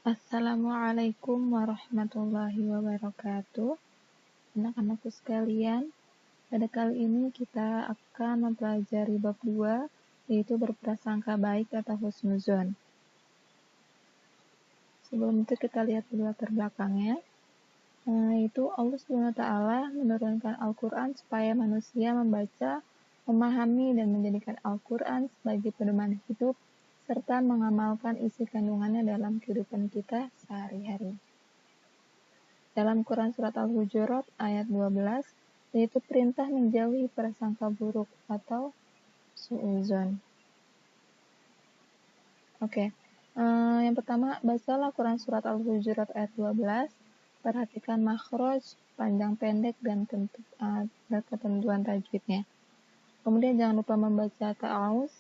Assalamualaikum warahmatullahi wabarakatuh. Anak-anakku sekalian, pada kali ini kita akan mempelajari bab 2, yaitu berprasangka baik atau husnuzon. Sebelum itu kita lihat dulu latar belakangnya. Yaitu Allah SWT menurunkan Al-Quran supaya manusia membaca, memahami, dan menjadikan Al-Quran sebagai pedoman hidup serta mengamalkan isi kandungannya dalam kehidupan kita sehari-hari. Dalam Quran Surat Al-Hujurat ayat 12, yaitu perintah menjauhi prasangka buruk atau su'uzon. Yang pertama, bacalah Quran Surat Al-Hujurat ayat 12, perhatikan makhraj, panjang pendek, dan ketentuan tajwidnya. Kemudian jangan lupa membaca ta'awuz.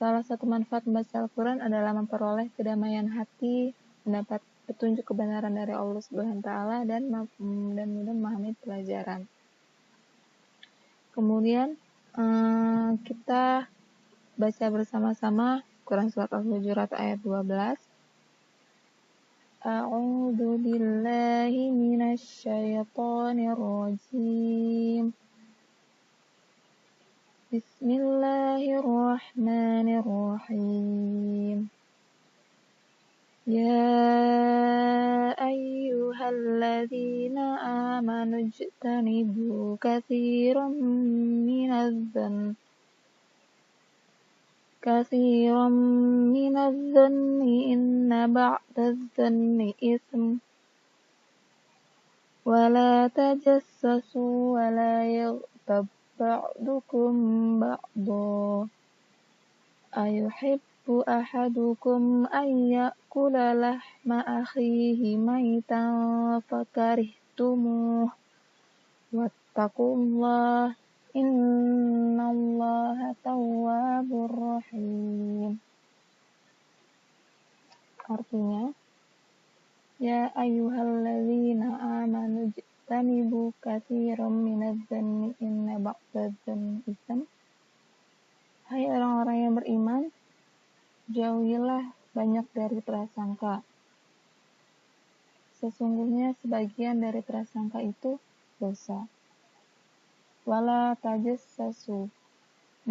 Salah satu manfaat membaca Al-Quran adalah memperoleh kedamaian hati, mendapat petunjuk kebenaran dari Allah Subhanahu wa taala dan mudah memahami pelajaran. Kemudian kita baca bersama-sama Quran Surat Al-Hujurat ayat 12. A'udzu billahi minasy syaithanir rajim. Bismillahirrahmanirrahim. Ya ayyuhalladzina amanu ijtanibu katsiran minadh-dhanni inna ba'dadh-dhanni itsm wa la tajassasu wa la yaghtab ba'dukum ba'dha ayuhibbu ahadukum an ya'kula lahma akhihi maitan fakarihtumuh wattaqullah innallaha tawwabur rahim. Artinya, ya ayyuhalladzina amanu ijtanibu katsiran minadh-dhanni inna ba'dadh-dhanni itsm. Hai orang-orang yang beriman, jauhilah banyak dari prasangka. Sesungguhnya sebagian dari prasangka itu dosa. Wala tajassasu,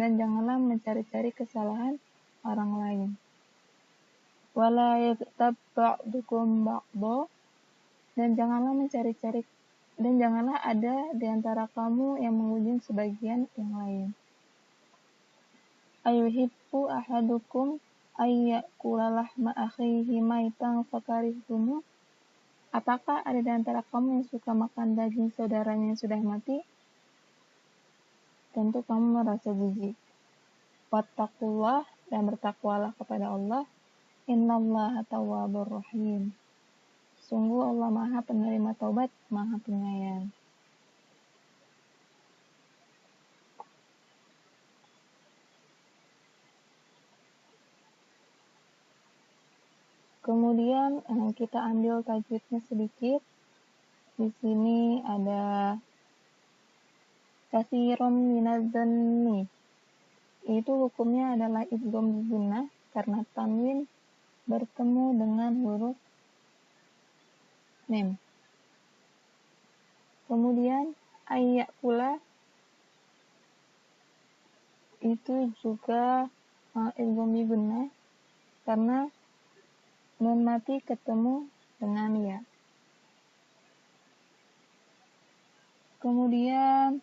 dan janganlah mencari-cari kesalahan orang lain. Wala yaghtab ba'dukum ba'dha, dan janganlah ada di antara kamu yang mengunjung sebagian yang lain. Ayuhibbu ahadukum ayyakula lahma akhihi maitan fakarihtumuh. Apakah ada di antara kamu yang suka makan daging saudaranya yang sudah mati? Tentu kamu merasa jijik. Wattaqullah, dan bertakwalah kepada Allah. Innallaha tawwabur rahim. Sungguh Allah Maha penerima taubat, Maha penyayang. Kemudian kita ambil tajwidnya sedikit. Di sini ada katsiran minadh-dhanni. Itu hukumnya adalah idgham gunnah karena tanwin bertemu dengan huruf mim. Kemudian ayyakula itu juga idgham gunnah karena nun mati ketemu dengan ya. Kemudian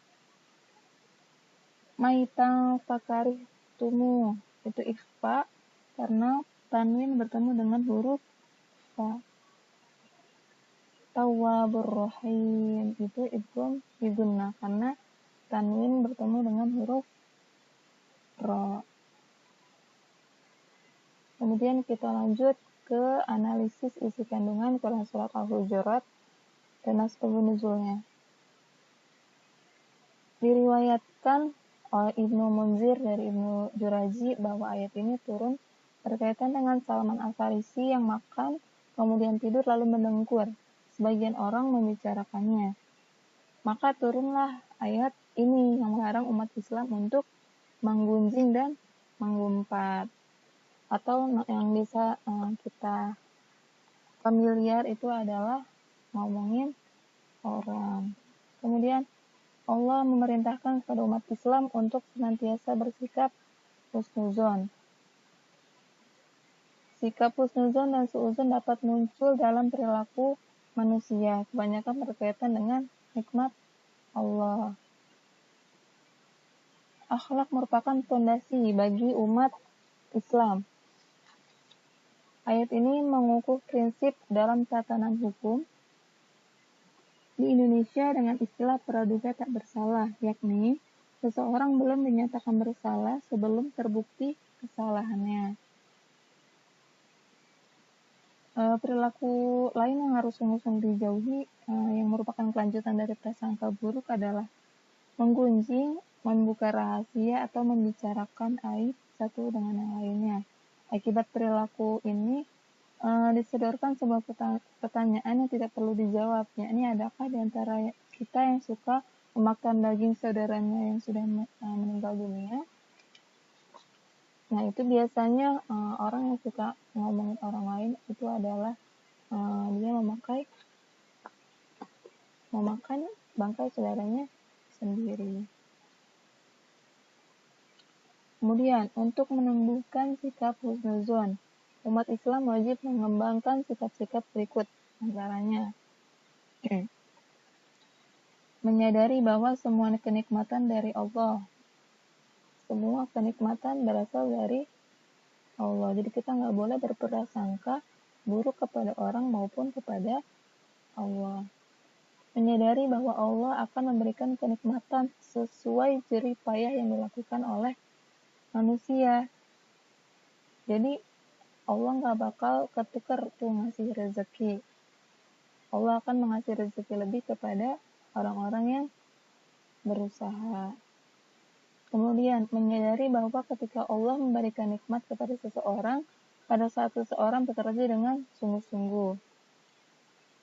maitan fakarihtumuh itu ikhfa karena tanwin bertemu dengan huruf fa. Tawwabur rahim itu idgham gunnah karena tanwin bertemu dengan huruf ra. Kemudian kita lanjut ke analisis isi kandungan Quran Surat Al-Hujurat dan asbab nuzulnya. Diriwayatkan oleh Ibnu Munzir dari Ibnu Juraji bahwa ayat ini turun berkaitan dengan Salman Al-Farisi yang makan, kemudian tidur lalu mendengkur. Sebagian orang membicarakannya. Maka turunlah ayat ini yang melarang umat Islam untuk menggunjing dan menggumpat. Atau yang bisa kita Familiar itu adalah ngomongin orang. Kemudian Allah memerintahkan kepada umat Islam untuk senantiasa bersikap husnuzon. Sikap husnuzon dan suuzon dapat muncul dalam perilaku manusia, kebanyakan berkaitan dengan hikmat Allah. Akhlak merupakan fondasi bagi umat Islam. Ayat ini mengukuh prinsip dalam tatanan hukum di Indonesia dengan istilah praduga tak bersalah, yakni seseorang belum dinyatakan bersalah sebelum terbukti kesalahannya. Perilaku lain yang harus sungguh-sungguh dijauhi yang merupakan kelanjutan dari prasangka buruk adalah menggunjing, membuka rahasia, atau membicarakan aib satu dengan yang lainnya. Akibat perilaku ini disodorkan sebuah pertanyaan yang tidak perlu dijawab, yakni adakah di antara kita yang suka memakan daging saudaranya yang sudah meninggal dunia? Nah, itu biasanya orang yang suka ngomongin orang lain itu adalah dia memakan bangkai saudaranya sendiri. Kemudian, untuk menumbuhkan sikap husnuzon, umat Islam wajib mengembangkan sikap-sikap berikut, antaranya menyadari bahwa semua kenikmatan dari Allah. Semua kenikmatan berasal dari Allah. Jadi kita nggak boleh berprasangka buruk kepada orang maupun kepada Allah. Menyadari bahwa Allah akan memberikan kenikmatan sesuai jerih payah yang dilakukan oleh manusia. Jadi Allah nggak bakal ketukar tuh ngasih rezeki. Allah akan mengasih rezeki lebih kepada orang-orang yang berusaha. Kemudian menyadari bahwa ketika Allah memberikan nikmat kepada seseorang, pada saat seseorang bekerja dengan sungguh-sungguh,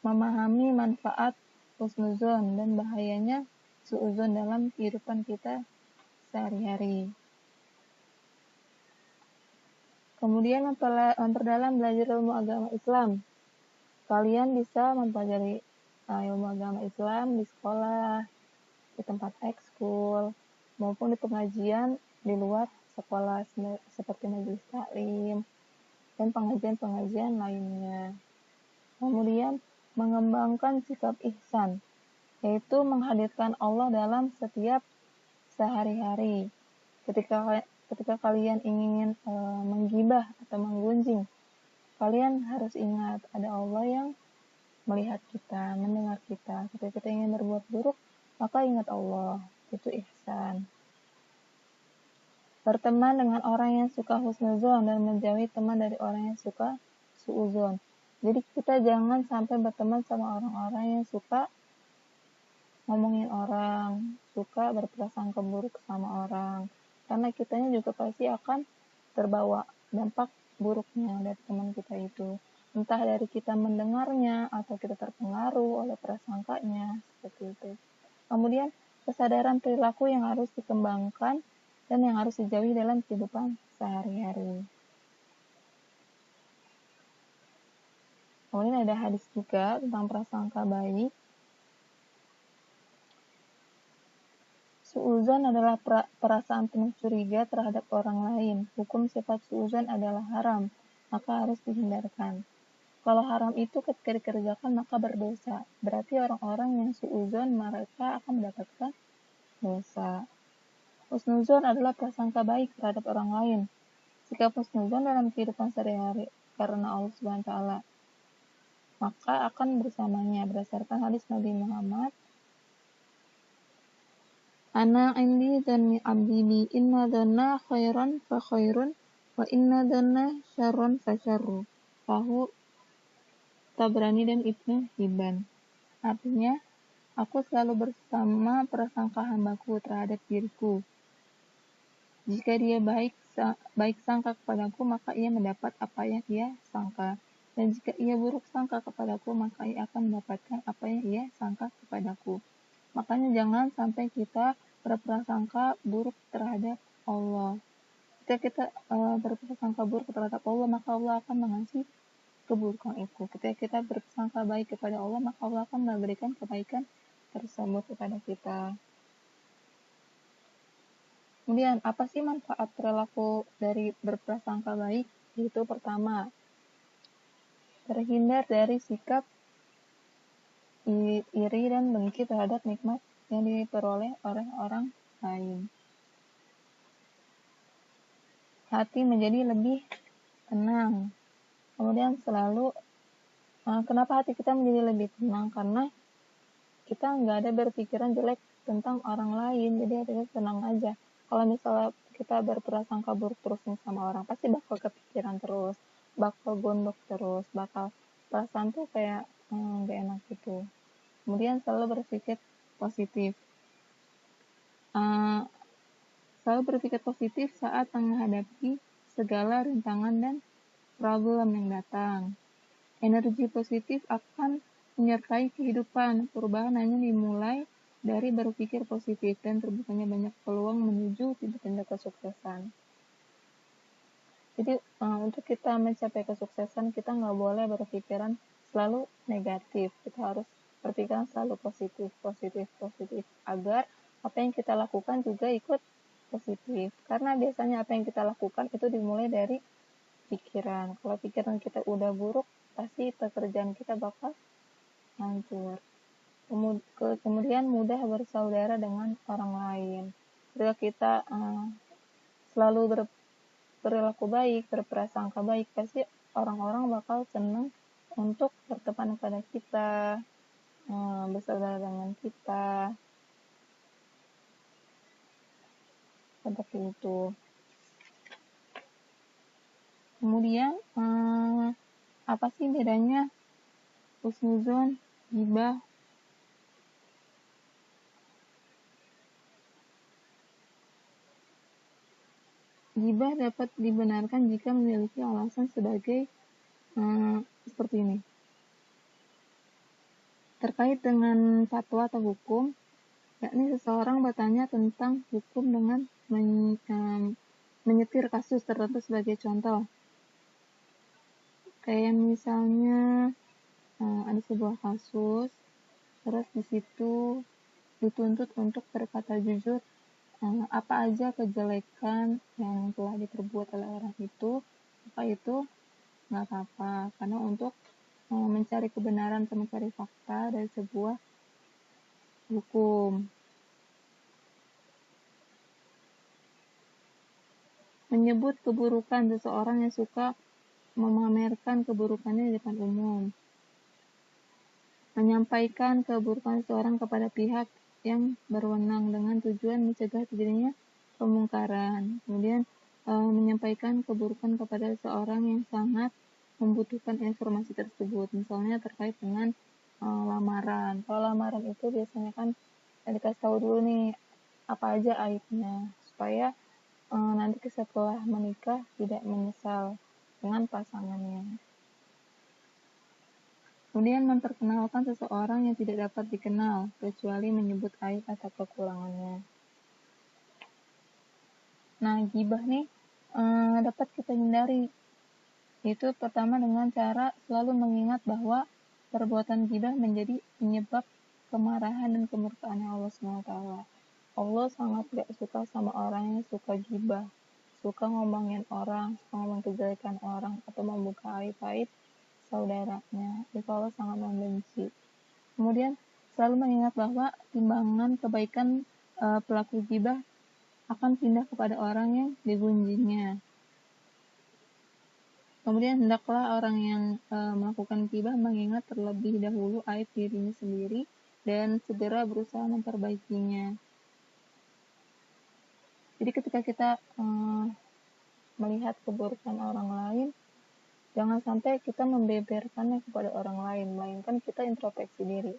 memahami manfaat husnuzon dan bahayanya suuzon dalam kehidupan kita sehari-hari. Kemudian memperdalam belajar ilmu agama Islam. Kalian bisa mempelajari ilmu agama Islam di sekolah, di tempat ekskul, maupun di pengajian di luar sekolah seperti majelis taklim dan pengajian-pengajian lainnya. Kemudian mengembangkan sikap ihsan, yaitu menghadirkan Allah dalam setiap sehari-hari. Ketika kalian ingin menggibah atau menggunjing, kalian harus ingat ada Allah yang melihat kita, mendengar kita. Ketika kita ingin berbuat buruk, maka ingat Allah. Itu ihsan. Berteman dengan orang yang suka husnuzon dan menjauhi teman dari orang yang suka suuzon. Jadi kita jangan sampai berteman sama orang-orang yang suka ngomongin orang, suka berprasangka buruk sama orang. Karena kitanya juga pasti akan terbawa dampak buruknya dari teman kita itu. Entah dari kita mendengarnya atau kita terpengaruh oleh prasangkanya, seperti itu. Kemudian kesadaran perilaku yang harus dikembangkan dan yang harus dijauhi dalam kehidupan sehari-hari. Kemudian ada hadis juga tentang prasangka baik. Suuzon adalah perasaan penuh curiga terhadap orang lain. Hukum sifat suuzon adalah haram, maka harus dihindarkan. Kalau haram itu ketika dikerjakan maka berdosa. Berarti orang-orang yang suuzon mereka akan mendapatkan dosa. Husnuzon adalah prasangka baik terhadap orang lain. Sikap husnuzon dalam kehidupan sehari-hari karena Allah SWT, maka akan bersamanya berdasarkan hadis Nabi Muhammad. Ana indi dzanni abdi bi inna dzanna khairan fa khairun wa inna dzanna syarrun fa syarru. Rahu Tabrani dan Ibnu Hibban. Artinya, aku selalu bersama prasangka hambaku terhadap diriku. Jika dia baik sangka kepadaku, maka ia mendapat apa yang ia sangka. Dan jika ia buruk sangka kepadaku, maka ia akan mendapatkan apa yang ia sangka kepadaku. Makanya jangan sampai kita berprasangka buruk terhadap Allah. Jika kita berprasangka buruk terhadap Allah, maka Allah akan mengasih keburukan itu. Ketika kita bersangka baik kepada Allah, maka Allah akan memberikan kebaikan tersebut kepada kita. Kemudian, apa sih manfaat perilaku dari berprasangka baik? Yaitu pertama, terhindar dari sikap iri dan dengki terhadap nikmat yang diperoleh oleh orang lain. Hati menjadi lebih tenang. Kemudian kenapa hati kita menjadi lebih tenang? Karena kita nggak ada berpikiran jelek tentang orang lain, jadi hatinya tenang aja. Kalau misalnya kita berprasangka buruk terus sama orang, pasti bakal kepikiran terus, bakal gondok terus, bakal perasaan tuh kayak nggak enak gitu. Kemudian selalu berpikir positif. Selalu berpikir positif saat menghadapi segala rintangan dan problem yang datang. Energi positif akan menyertai kehidupan. Perubahan hanya dimulai dari berpikir positif dan terbukanya banyak peluang menuju pintu-pintu kesuksesan. Jadi untuk kita mencapai kesuksesan, kita nggak boleh berpikiran selalu negatif. Kita harus berpikiran selalu positif, agar apa yang kita lakukan juga ikut positif. Karena biasanya apa yang kita lakukan itu dimulai dari pikiran. Kalau pikiran kita udah buruk, pasti pekerjaan kita bakal hancur. Kemudian mudah bersaudara dengan orang lain. Ketika kita selalu berperilaku baik, berprasangka baik, pasti orang-orang bakal senang untuk berteman kepada kita, bersaudara dengan kita, seperti itu. Kemudian apa sih bedanya husnuzon, ghibah? Ghibah dapat dibenarkan jika memiliki alasan sebagai seperti ini. Terkait dengan fatwa atau hukum, yakni seseorang bertanya tentang hukum dengan menyetir kasus tertentu sebagai contoh. Kayak misalnya ada sebuah kasus, terus di situ dituntut untuk berkata jujur apa aja kejelekan yang telah diperbuat oleh orang itu, maka itu nggak apa-apa, karena untuk mencari kebenaran atau mencari fakta dari sebuah hukum. Menyebut keburukan seseorang yang suka memamerkan keburukannya di depan umum. Menyampaikan keburukan seseorang kepada pihak yang berwenang dengan tujuan mencegah terjadinya kemungkaran. Kemudian menyampaikan keburukan kepada seseorang yang sangat membutuhkan informasi tersebut, misalnya terkait dengan lamaran. Kalau lamaran itu biasanya kan dikasih tahu dulu nih apa aja aibnya, supaya nanti setelah menikah tidak menyesal dengan pasangannya. Kemudian memperkenalkan seseorang yang tidak dapat dikenal, kecuali menyebut aib atau kekurangannya. Nah, ghibah nih dapat kita hindari. Itu pertama dengan cara selalu mengingat bahwa perbuatan ghibah menjadi penyebab kemarahan dan kemurkaan Allah SWT. Allah sangat gak suka sama orang yang suka ghibah, suka ngomongin orang, suka ngomong kejelekan orang, atau membuka aib-aib saudaranya. Itu Allah sangat membenci. Kemudian selalu mengingat bahwa timbangan kebaikan pelaku ghibah akan pindah kepada orang yang digunjingnya. Kemudian hendaklah orang yang melakukan ghibah mengingat terlebih dahulu aib dirinya sendiri dan segera berusaha memperbaikinya. Jadi ketika kita melihat keburukan orang lain, jangan sampai kita membeberkannya kepada orang lain, melainkan kita introspeksi diri.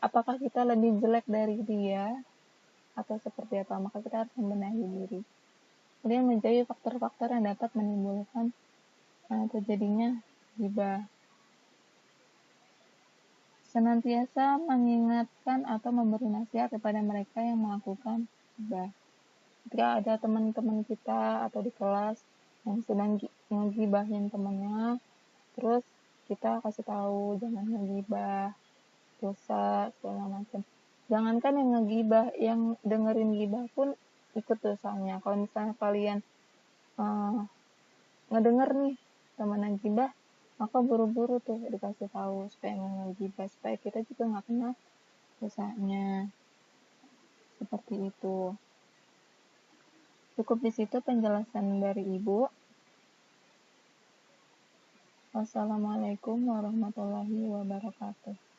Apakah kita lebih jelek dari dia atau seperti apa? Maka kita harus membenahi diri. Kemudian menjauhi faktor-faktor yang dapat menimbulkan terjadinya ghibah. Senantiasa mengingatkan atau memberi nasihat kepada mereka yang melakukan ghibah. Ketika ada teman-teman kita atau di kelas yang sedang ngegibahin temennya, terus kita kasih tahu jangan ngegibah, dosa segala macam. Jangankan yang ngegibah, yang dengerin gibah pun ikut dosanya. Kalau misalnya kalian ngedenger nih temen yang gibah, maka buru-buru tuh dikasih tahu supaya nggak ngegibah, supaya kita juga nggak kena dosanya. Seperti itu. Cukup di situ penjelasan dari Ibu. Wassalamualaikum warahmatullahi wabarakatuh.